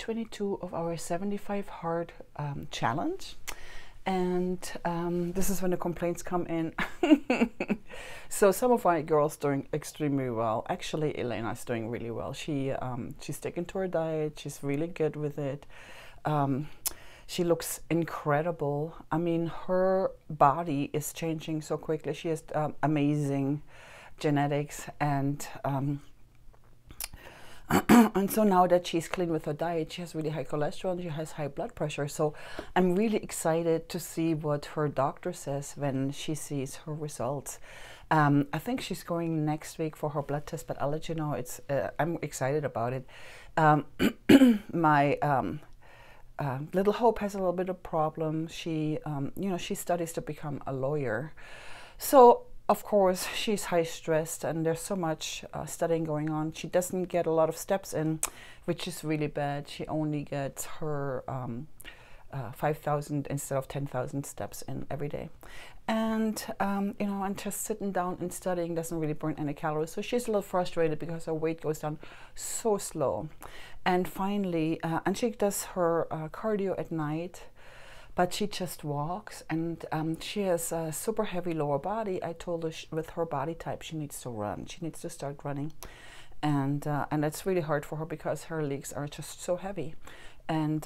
22 of our 75 hard challenge. And this is when the complaints come in. So some of my girls doing extremely well. Actually, Elena's doing really well. She's sticking to her diet. She's really good with it. She looks incredible. I mean, her body is changing so quickly. She has amazing genetics, and and so now that she's clean with her diet, she has really high cholesterol and she has high blood pressure. So I'm really excited to see what her doctor says when she sees her results. I think she's going next week for her blood test, but I'll let you know. I'm excited about it. My little Hope has a little bit of problem. She, she studies to become a lawyer. So of course, she's high stressed and there's so much studying going on. She doesn't get a lot of steps in, which is really bad. She only gets her 5,000 instead of 10,000 steps in every day. And, and just sitting down and studying doesn't really burn any calories. So she's a little frustrated because her weight goes down so slow. And finally, and she does her cardio at night, but she just walks, and she has a super heavy lower body. I told her with her body type, she needs to run. She needs to start running. And that's really hard for her because her legs are just so heavy. And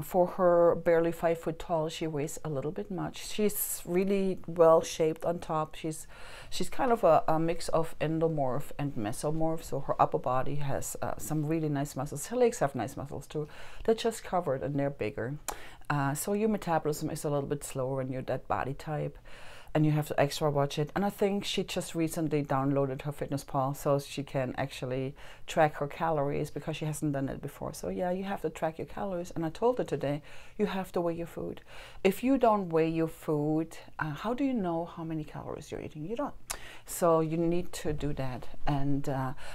for her barely 5 foot tall, she weighs a little bit much. She's really well shaped on top. She's kind of a mix of endomorph and mesomorph. So her upper body has some really nice muscles. Her legs have nice muscles too. They're just covered and they're bigger. So your metabolism is a little bit slower when you're that body type, and you have to extra watch it. And I think she just recently downloaded her FitnessPal so she can actually track her calories, because she hasn't done it before. So yeah, you have to track your calories. And I told her today, you have to weigh your food. If you don't weigh your food, how do you know how many calories you're eating? You don't. So you need to do that. And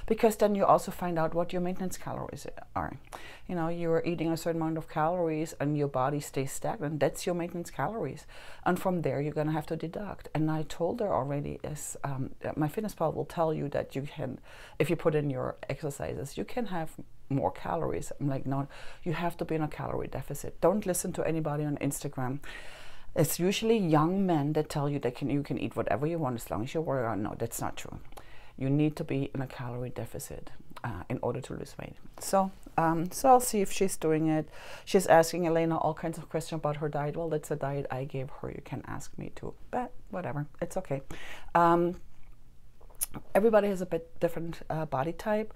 because then you also find out what your maintenance calories are. You're eating a certain amount of calories and your body stays stagnant. That's your maintenance calories. And from there, you're going to have to deduct. And I told her already, my FitnessPal will tell you that you can, if you put in your exercises, you can have more calories. I'm like, no, you have to be in a calorie deficit. Don't listen to anybody on Instagram. It's usually young men that tell you that you can eat whatever you want as long as you work out. No, that's not true. You need to be in a calorie deficit in order to lose weight. So I'll see if she's doing it. She's asking Elena all kinds of questions about her diet. Well, that's a diet I gave her. You can ask me too, but whatever, it's okay. Everybody has a bit different body type.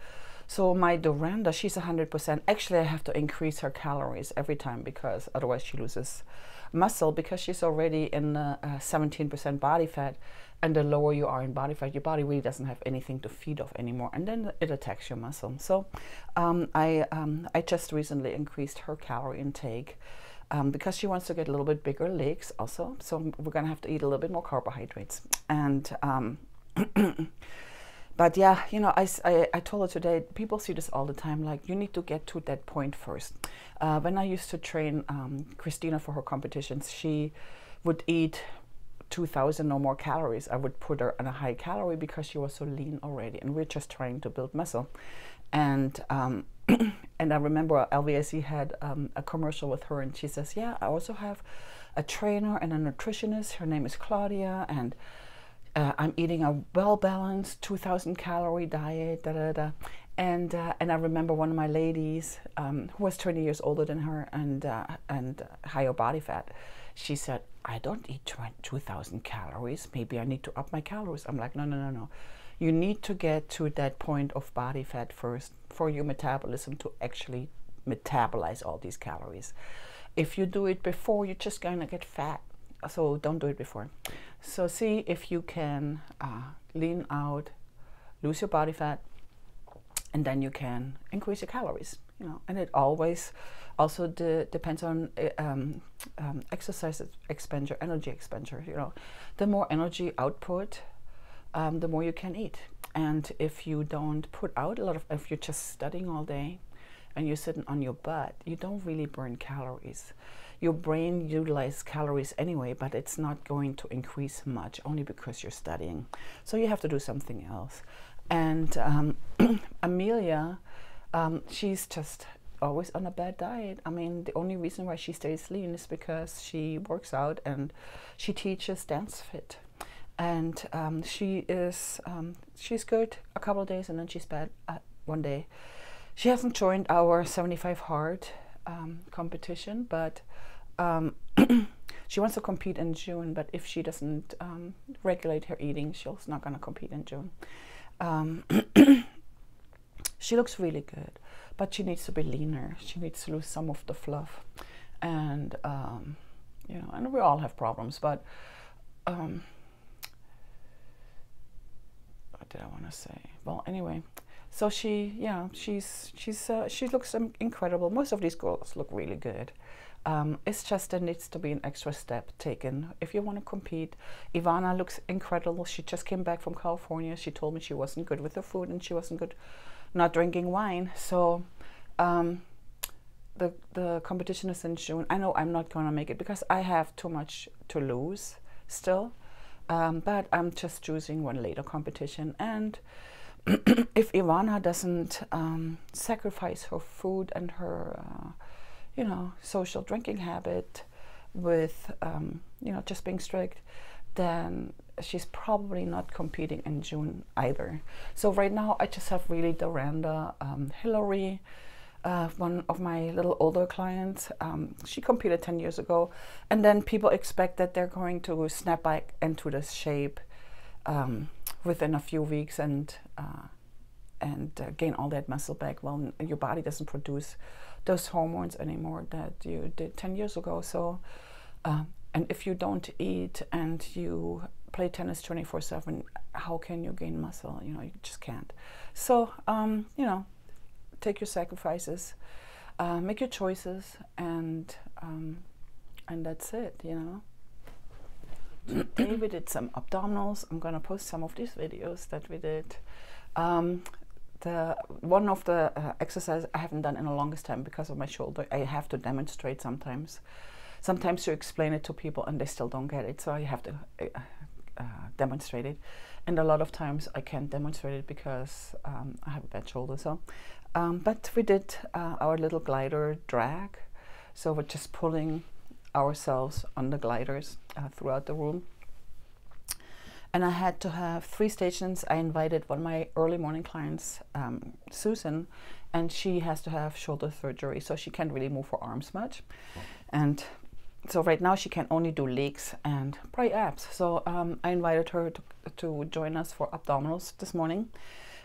So my Duranda, she's 100%. Actually, I have to increase her calories every time because otherwise she loses muscle, because she's already in 17% body fat. And the lower you are in body fat, your body really doesn't have anything to feed off anymore, and then it attacks your muscle. So I just recently increased her calorie intake because she wants to get a little bit bigger legs also. So we're gonna have to eat a little bit more carbohydrates. And but yeah, I told her today, people see this all the time, like, you need to get to that point first. When I used to train Christina for her competitions, she would eat 2,000 or more calories. I would put her on a high calorie because she was so lean already, and we're just trying to build muscle. And and I remember LVSE had a commercial with her, and she says, yeah, I also have a trainer and a nutritionist. Her name is Claudia, and I'm eating a well-balanced 2,000 calorie diet, And I remember one of my ladies who was 20 years older than her and higher body fat. She said, I don't eat 2,000 calories. Maybe I need to up my calories. I'm like, no. You need to get to that point of body fat first for your metabolism to actually metabolize all these calories. If you do it before, you're just going to get fat. So don't do it before. So see if you can lean out, lose your body fat, and then you can increase your calories. And it always also depends on exercise expenditure, energy expenditure. The more energy output, the more you can eat. And if you don't put out a lot of, if you're just studying all day and you're sitting on your butt, you don't really burn calories. Your brain utilizes calories anyway, but it's not going to increase much only because you're studying. So you have to do something else. And Amelia, She's just always on a bad diet. I mean, the only reason why she stays lean is because she works out and she teaches dance fit. And she's good a couple of days and then she's bad one day. She hasn't joined our 75 hard competition, but she wants to compete in June. But if she doesn't regulate her eating, she's not going to compete in June. She looks really good, but she needs to be leaner. She needs to lose some of the fluff, and you know, and we all have problems. But what did I want to say? Well, anyway, so she looks incredible. Most of these girls look really good. It's just there needs to be an extra step taken if you want to compete. Ivana looks incredible. She just came back from California. She told me she wasn't good with the food and she wasn't good not drinking wine. So the competition is in June. I know I'm not going to make it because I have too much to lose still, but I'm just choosing one later competition. And if Ivana doesn't sacrifice her food and her you know, social drinking habit with you know, just being strict, then she's probably not competing in June either. So right now I just have really Doranda, Hillary, one of my little older clients. She competed 10 years ago, and then people expect that they're going to snap back into this shape within a few weeks and gain all that muscle back. Well, your body doesn't produce those hormones anymore that you did 10 years ago. So and if you don't eat and you play tennis 24/7, how can you gain muscle? You know, you just can't. So you know, take your sacrifices, make your choices, and that's it, you know. Today we did some abdominals. I'm gonna post some of these videos that we did. One of the exercises I haven't done in the longest time because of my shoulder. I have to demonstrate sometimes. Sometimes you explain it to people and they still don't get it, so I have to demonstrate it. And a lot of times I can't demonstrate it because I have a bad shoulder. So, but we did our little glider drag. So we're just pulling ourselves on the gliders throughout the room. And I had to have 3 stations. I invited one of my early morning clients, Susan, and she has to have shoulder surgery, so she can't really move her arms much. And so right now she can only do legs and probably abs. So I invited her to join us for abdominals this morning.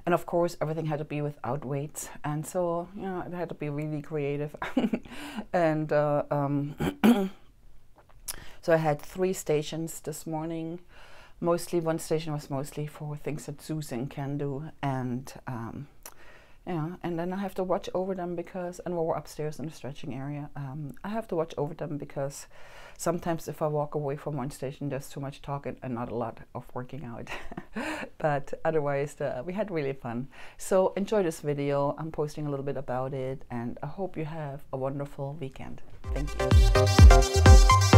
And of course, everything had to be without weights. And so, you know, it had to be really creative. And so I had 3 stations this morning. Mostly, one station was mostly for things that Susan can do, and yeah, and then I have to watch over them because, and we're upstairs in the stretching area. I have to watch over them because sometimes if I walk away from one station, there's too much talking and not a lot of working out. But otherwise, we had really fun. So enjoy this video. I'm posting a little bit about it, and I hope you have a wonderful weekend. Thank you.